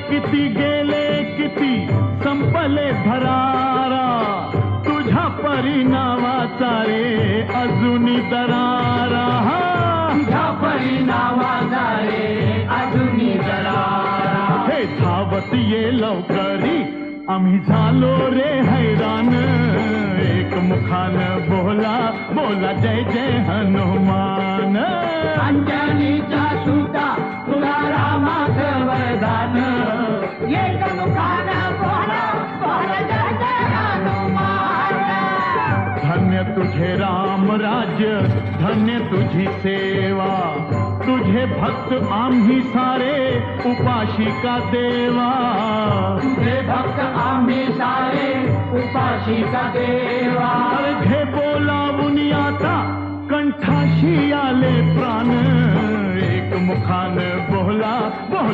किती गेले किती संपले भरारा, तुझ्या परिणामाचा रे अजूनी दरारा, तुझ्या परिणामाचा रे अजूनी दरारा. हे धावत ये लवकरी आम्ही झालो रे हैराण, एक मुखान बोला बोला जय जय हनुमान. अंजनीच्या सुता तुला रामाचं वरदान, एक मुखानं बोला बोला जय जय हनुमान. धन्य तुझे राम राज्य, धन्य तुझी सेवा, तुझे भक्त आम्ही सारे उपाशी का देवा. तुझे भक्त आम्ही सारे उपाशी का देवा. घे बोलावून आता कंठाशी आले प्राण, एक मुखान बोला बोला